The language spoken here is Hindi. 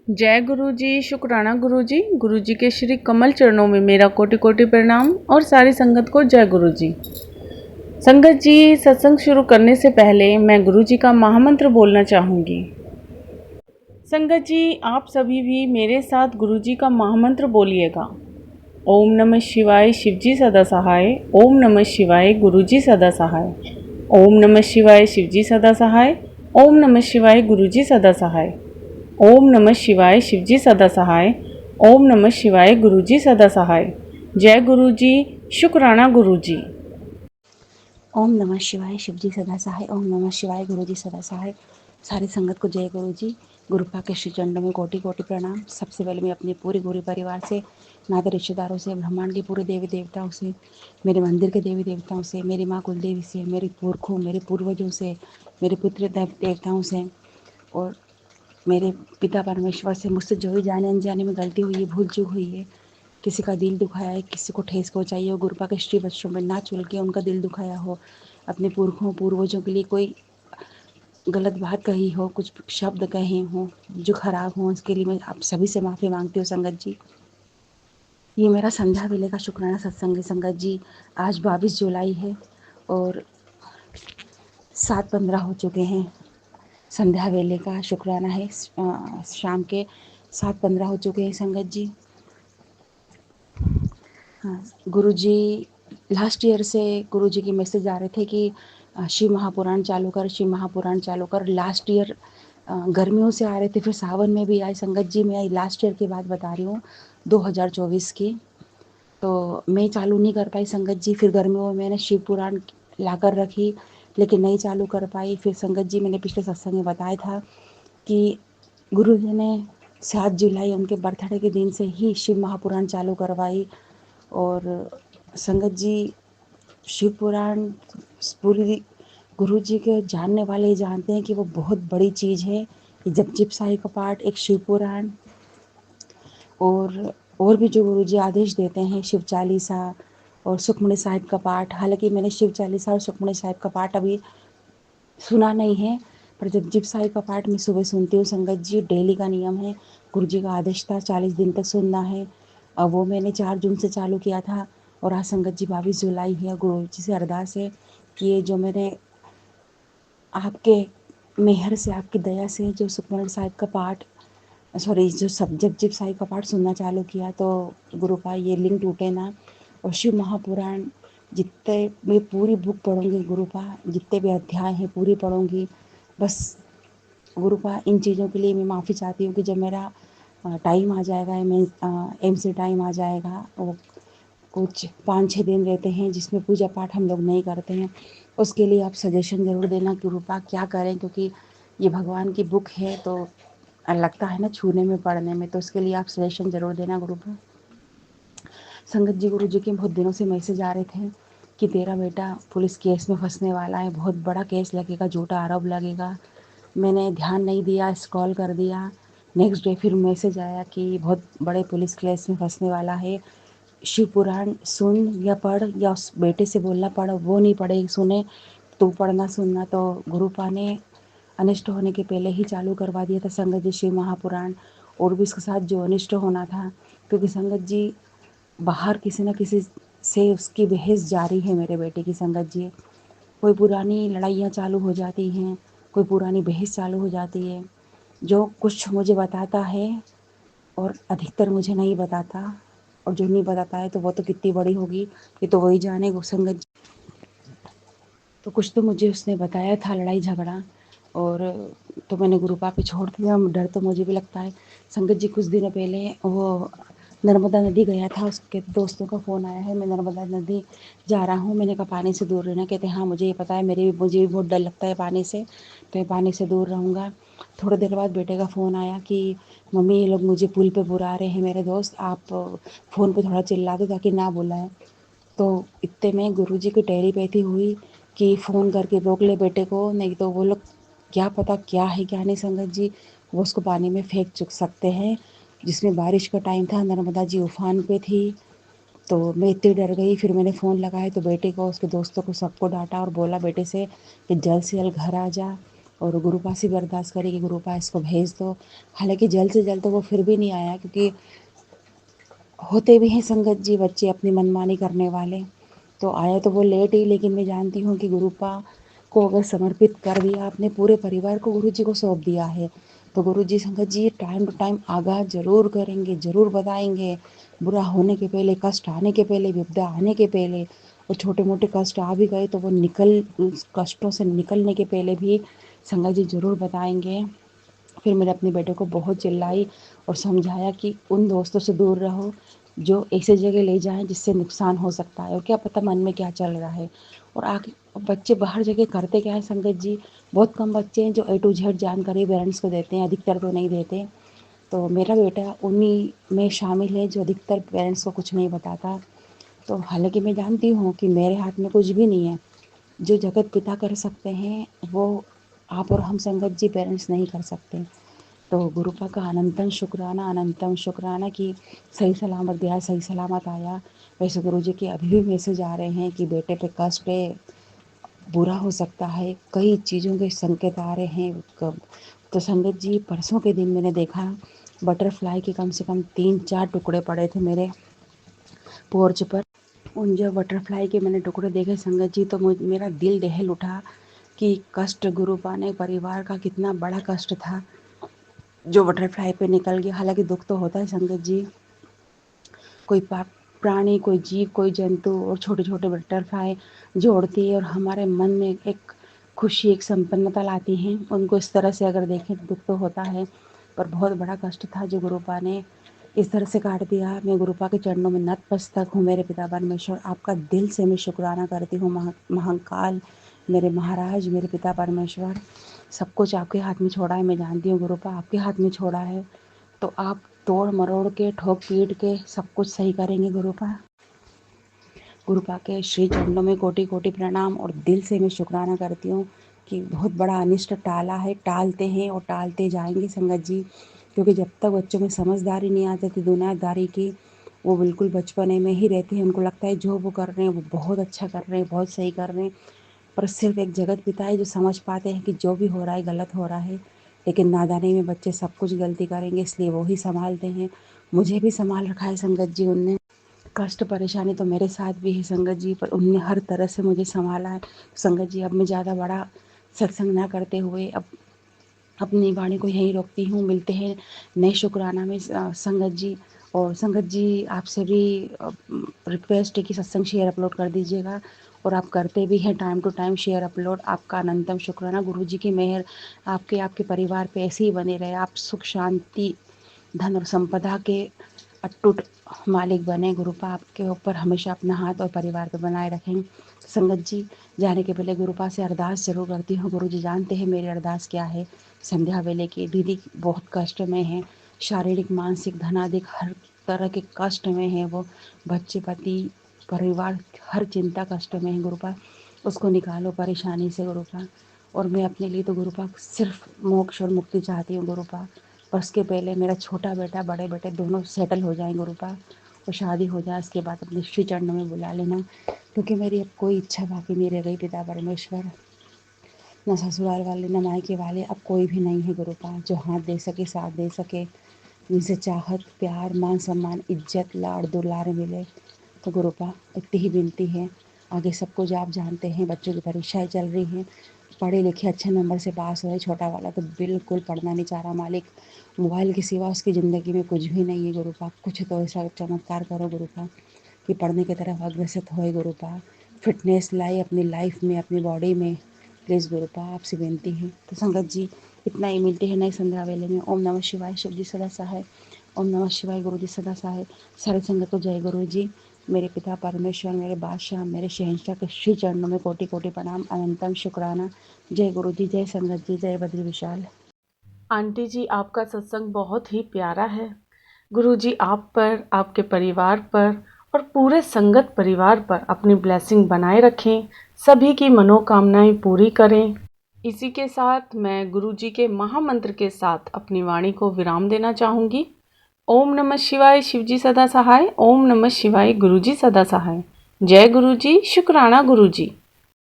जय गुरु जी, शुक्राना गुरु जी। गुरु जी के श्री कमल चरणों में मेरा कोटि कोटि प्रणाम और सारी संगत को जय गुरु जी। संगत जी, सत्संग शुरू करने से पहले मैं गुरु जी का महामंत्र बोलना चाहूँगी। संगत जी, आप सभी भी मेरे साथ गुरु जी का महामंत्र बोलिएगा। ओम नमः शिवाय, शिव जी सदा सहाय। ओम नमः शिवाय, गुरु जी सदा सहाय। ओम नमः शिवाय, शिव जी सदा सहाय। ओम नमः शिवाय, गुरु जी सदा सहाय। ओम नमः शिवाय, शिव जी सदा सहाय। ओम नमः शिवाय, गुरु जी सदा सहाय। जय गुरु जी, शुक्राना गुरु जी। ओम नमः शिवाय, शिव जी सदा सहाय। ओम नमः शिवाय, गुरु जी सदा सहाय। सारी संगत को जय गुरु जी। गुरुपा के श्री चरणों में कोटि कोटि प्रणाम। सबसे पहले मैं अपने पूरे गुरु परिवार से, नाते रिश्तेदारों से, ब्रह्मांड के पूरे देवी देवताओं से, मेरे मंदिर के देवी देवताओं से, मेरी माँ कुलदेवी से, मेरे पुरखों, मेरे पूर्वजों से, मेरे पुत्र देवताओं से और मेरे पिता परमेश्वर से, मुझसे जो भी जाने अनजाने में गलती हुई है, भूल चूक हुई है, किसी का दिल दुखाया है, किसी को ठेस पहुंचाई हो, गुरुपा के श्री वचनों में ना चल के उनका दिल दुखाया हो, अपने पुरखों पूर्वजों के लिए कोई गलत बात कही हो, कुछ शब्द कहे हों जो खराब हों, उसके लिए मैं आप सभी से माफ़ी मांगती हूँ संगत जी। ये मेरा संध्या वेले का शुक्राना सत्संग है संगत जी। आज 22 जुलाई है और 7:15 हो चुके हैं। संध्या वेले का शुक्राना है। शाम के 7:15 हो चुके हैं संगत जी। हाँ, गुरुजी लास्ट ईयर से गुरुजी की मैसेज आ रहे थे कि शिव महापुराण चालू कर, शिव महापुराण चालू कर। लास्ट ईयर गर्मियों से आ रहे थे, फिर सावन में भी आए संगत जी। मैं लास्ट ईयर की बात बता रही हूँ, 2024 की। तो मैं चालू नहीं कर पाई संगत जी। फिर गर्मियों में मैंने शिव पुराण ला कर रखी, लेकिन नहीं चालू कर पाई। फिर संगत जी मैंने पिछले सत्संग में बताया था कि गुरु जी ने 7 जुलाई उनके बर्थडे के दिन से ही शिव महापुराण चालू करवाई। और संगत जी, शिव पुराण पूरी गुरु जी के जानने वाले ही जानते हैं कि वो बहुत बड़ी चीज़ है। जपजी साहिब का पाठ, एक शिव पुराण और भी जो गुरु जी आदेश देते हैं, शिव चालीसा और सुखमणि साहिब का पाठ। हालांकि मैंने शिव चालीसा और सुखमणि साहिब का पाठ अभी सुना नहीं है, पर जपजी साहिब का पाठ मैं सुबह सुनती हूँ संगत जी। डेली का नियम है, गुरु जी का आदेश था 40 दिन तक सुनना है। अब वो मैंने 4 जून से चालू किया था और आज संगत जी 22 जुलाई है। गुरु जी से अरदास है कि ये जो मैंने आपके मेहर से, आपकी दया से जो सुखमणि साहिब का पाठ, सॉरी, जो सब जपजी साहिब का पाठ सुनना चालू किया, तो गुरु का ये लिंक टूटे ना। और शिव महापुराण जितने मैं पूरी बुक पढ़ूंगी गुरुपा, जितने भी अध्याय हैं पूरी पढ़ूंगी। बस गुरुपा इन चीज़ों के लिए मैं माफ़ी चाहती हूँ कि जब मेरा टाइम आ जाएगा, मैं एमसी टाइम आ जाएगा, वो कुछ 5-6 दिन रहते हैं जिसमें पूजा पाठ हम लोग नहीं करते हैं, उसके लिए आप सजेशन ज़रूर देना कि गुरुपा क्या करें, क्योंकि ये भगवान की बुक है तो लगता है ना छूने में, पढ़ने में, तो उसके लिए आप सजेशन ज़रूर देना गुरुपा। संगत जी, गुरु जी के बहुत दिनों से मैसेज आ रहे थे कि तेरा बेटा पुलिस केस में फंसने वाला है, बहुत बड़ा केस लगेगा, झूठा आरोप लगेगा। मैंने ध्यान नहीं दिया, स्क्रॉल कर दिया। नेक्स्ट डे फिर मैसेज आया कि बहुत बड़े पुलिस केस में फंसने वाला है, शिव पुराण सुन या पढ़, या उस बेटे से बोलना पढ़, वो नहीं पढ़े सुने तो पढ़ना सुनना। तो गुरुपा ने अनिष्ट होने के पहले ही चालू करवा दिया था संगत जी शिव महापुराण, और भी इसके साथ जो अनिष्ट होना था, क्योंकि संगत जी बाहर किसी न किसी से उसकी बहस जारी है मेरे बेटे की संगत जी। कोई पुरानी लड़ाइयाँ चालू हो जाती हैं, कोई पुरानी बहस चालू हो जाती है। जो कुछ मुझे बताता है और अधिकतर मुझे नहीं बताता, और जो नहीं बताता है तो वो तो कितनी बड़ी होगी, ये तो वही जाने वो संगत जी। तो कुछ तो मुझे उसने बताया था, लड़ाई झगड़ा, और तो मैंने गुरुपा पे छोड़ दिया। डर तो मुझे भी लगता है संगत जी। कुछ दिन पहले वो नर्मदा नदी गया था, उसके दोस्तों का फ़ोन आया है मैं नर्मदा नदी जा रहा हूँ। मैंने कहा पानी से दूर रहना। कहते हाँ मुझे ये पता है, मुझे भी बहुत डर लगता है पानी से, तो मैं पानी से दूर रहूँगा। थोड़ी देर बाद बेटे का फ़ोन आया कि मम्मी ये लोग मुझे पुल पे बुला रहे हैं मेरे दोस्त, आप फ़ोन पे थोड़ा चिल्ला दो ताकि ना बुलाएं। तो इतने में गुरुजी की टेरी पैथी हुई कि फ़ोन करके रोक ले बेटे को, नहीं तो वो लोग क्या पता क्या है क्या नहीं संगत जी, वो उसको पानी में फेंक चुक सकते हैं। जिसमें बारिश का टाइम था, नर्मदा जी उफान पे थी, तो मैं इतनी डर गई। फिर मैंने फ़ोन लगाया तो बेटे को, उसके दोस्तों को, सबको डांटा और बोला बेटे से कि जल्द से जल्द घर आ जा और गुरुपा से भी अरदास करी कि गुरुपा इसको भेज दो। हालांकि जल्द से जल्द तो वो फिर भी नहीं आया, क्योंकि होते भी हैं संगत जी बच्चे अपनी मनमानी करने वाले। तो आया तो वो लेट ही, लेकिन मैं जानती हूँ कि गुरुपा को अगर समर्पित कर दिया, अपने पूरे परिवार को गुरु जी को सौंप दिया है, तो गुरु जी संगत जी टाइम टू टाइम आगाह जरूर करेंगे, जरूर बताएंगे। बुरा होने के पहले, कष्ट आने के पहले, विपदा आने के पहले, और छोटे मोटे कष्ट आ भी गए तो वो उस कष्टों से निकलने के पहले भी संगत जी जरूर बताएंगे। फिर मैंने अपने बेटे को बहुत चिल्लाई और समझाया कि उन दोस्तों से दूर रहो जो ऐसी जगह ले जाएं जिससे नुकसान हो सकता है, और क्या पता मन में क्या चल रहा है। और आगे बच्चे बाहर जगह करते क्या है संगत जी, बहुत कम बच्चे हैं जो A to Z जानकारी पेरेंट्स को देते हैं, अधिकतर तो नहीं देते। तो मेरा बेटा उन्हीं में शामिल है जो अधिकतर पेरेंट्स को कुछ नहीं बताता। तो हालांकि मैं जानती हूँ कि मेरे हाथ में कुछ भी नहीं है, जो जगत पिता कर सकते हैं वो आप और हम संगत जी पेरेंट्स नहीं कर सकते। तो गुरुपा का अनंतम शुक्राना कि सही सलामत गया, सही सलामत आया। वैसे गुरु जी के अभी भी मैसेज आ रहे हैं कि बेटे पे कष्ट है, बुरा हो सकता है, कई चीज़ों के संकेत आ रहे हैं कब। तो संगत जी परसों के दिन मैंने देखा बटरफ्लाई के कम से कम 3-4 टुकड़े पड़े थे मेरे पोर्च पर। उन जब बटरफ्लाई के मैंने टुकड़े देखे संगत जी, तो मेरा दिल दहल उठा कि कष्ट गुरुपा ने परिवार का कितना बड़ा कष्ट था जो बटरफ्लाई पे निकल गया। हालांकि दुख तो होता है संगत जी, कोई प्राणी, कोई जीव, कोई जंतु और छोटे छोटे बटरफ्लाई जोड़ती है और हमारे मन में एक खुशी, एक संपन्नता लाती हैं। उनको इस तरह से अगर देखें तो दुख तो होता है, पर बहुत बड़ा कष्ट था जो गुरुपा ने इस तरह से काट दिया। मैं गुरुपा के चरणों में नतमस्तक हूँ। मेरे पिता परमेश्वर, आपका दिल से मैं शुक्राना करती हूँ। महाकाल मेरे महाराज, मेरे पिता परमेश्वर, सब कुछ आपके हाथ में छोड़ा है। मैं जानती हूँ गुरुपा आपके हाथ में छोड़ा है, तो आप तोड़ मरोड़ के, ठोक पीट के सब कुछ सही करेंगे गुरुपा। गुरुपा के श्री चरणों में कोटि कोटि प्रणाम, और दिल से मैं शुक्राना करती हूँ कि बहुत बड़ा अनिष्ट टाला है, टालते हैं और टालते जाएंगे संगत जी। क्योंकि जब तक बच्चों में समझदारी नहीं आती थी दुनियादारी की, वो बिल्कुल बचपने में ही रहते हैं। उनको लगता है जो वो कर रहे हैं वो बहुत अच्छा कर रहे हैं, बहुत सही कर रहे हैं। पर सिर्फ एक जगत पिता है जो समझ पाते हैं कि जो भी हो रहा है गलत हो रहा है। लेकिन नादानी में बच्चे सब कुछ गलती करेंगे, इसलिए वो ही संभालते हैं। मुझे भी संभाल रखा है संगत जी उनने। कष्ट परेशानी तो मेरे साथ भी है संगत जी, पर उनने हर तरह से मुझे संभाला है। संगत जी अब मैं ज़्यादा बड़ा सत्संग ना करते हुए अब अपनी वाणी को यहीं रोकती हूँ। मिलते हैं नए शुक्राना में संगत जी। और संगत जी आपसे भी रिक्वेस्ट है कि सत्संग शेयर अपलोड कर दीजिएगा, और आप करते भी हैं time to time share upload. आपका अनंतम शुक्राना। गुरु जी की मेहर आपके परिवार पे ऐसे ही बने रहे। आप सुख शांति, धन और संपदा के अटूट मालिक बने। गुरुपा आपके ऊपर हमेशा अपना हाथ और परिवार पे बनाए रखें। संगत जी जाने के पहले गुरुपा से अरदास जरूर करती हूँ। गुरु जी जानते हैं मेरी अरदास क्या है। संध्या वेले की दीदी बहुत कष्ट में है, शारीरिक मानसिक धनाधिक हर तरह के कष्ट में है। वो बच्चे, पति, परिवार, हर चिंता कष्ट में है। गुरुपा उसको निकालो परेशानी से गुरुपा। और मैं अपने लिए तो गुरुपा सिर्फ मोक्ष और मुक्ति चाहती हूँ गुरुपा। पर उसके पहले मेरा छोटा बेटा, बड़े बेटे दोनों सेटल हो जाएं गुरुपा, और शादी हो जाए, उसके बाद अपने श्री चरणों में बुला लेना। क्योंकि मेरी अब कोई इच्छा बाकी नहीं रह गई पिता परमेश्वर। न ससुराल वाले, न मायके वाले, अब कोई भी नहीं है गुरुपा जो हाथ दे सके, साथ दे सके, जिनसे चाहत, प्यार, मान सम्मान, इज्जत, लाड़ दुलार मिले। तो गुरुपा इतनी ही विनती है। आगे सब कुछ आप जानते हैं, बच्चों की परीक्षाएं चल रही हैं, पढ़े लिखे अच्छे नंबर से पास हुए। छोटा वाला तो बिल्कुल पढ़ना नहीं चाह रहा मालिक। मोबाइल के सिवा उसकी ज़िंदगी में कुछ भी नहीं है गुरुपा। कुछ तो ऐसा चमत्कार करो गुरुपा कि पढ़ने की तरफ अग्रसर होए गुरुपा। फिटनेस लाए अपनी लाइफ में, अपनी बॉडी में। प्लीज़ गुरुपा आपसे विनती है। तो संगत जी इतना ही, मिलते हैं नए संध्या वेले में। ओम नमः शिवाय। शिव जी सदा सहाय। ओम नमः शिवाय। गुरु जी सदा सहाय। सारे संगत को जय गुरु जी। मेरे पिता परमेश्वर, मेरे बादशाह, मेरे शहंशाह के श्री चरणों में कोटि कोटि प्रणाम, अनंतम शुक्राना। जय गुरु जी, जय संगत जी, जय बद्री विशाल। आंटी जी आपका सत्संग बहुत ही प्यारा है। गुरु जी आप पर, आपके परिवार पर और पूरे संगत परिवार पर अपनी ब्लेसिंग बनाए रखें, सभी की मनोकामनाएं पूरी करें। इसी के साथ मैं गुरु जी के महामंत्र के साथ अपनी वाणी को विराम देना चाहूँगी। ओम नमः शिवाय। शिव जी सदा सहाय। ओम नमः शिवाय। गुरु जी सदा सहाय। जय गुरु जी। शुक्राना गुरु जी।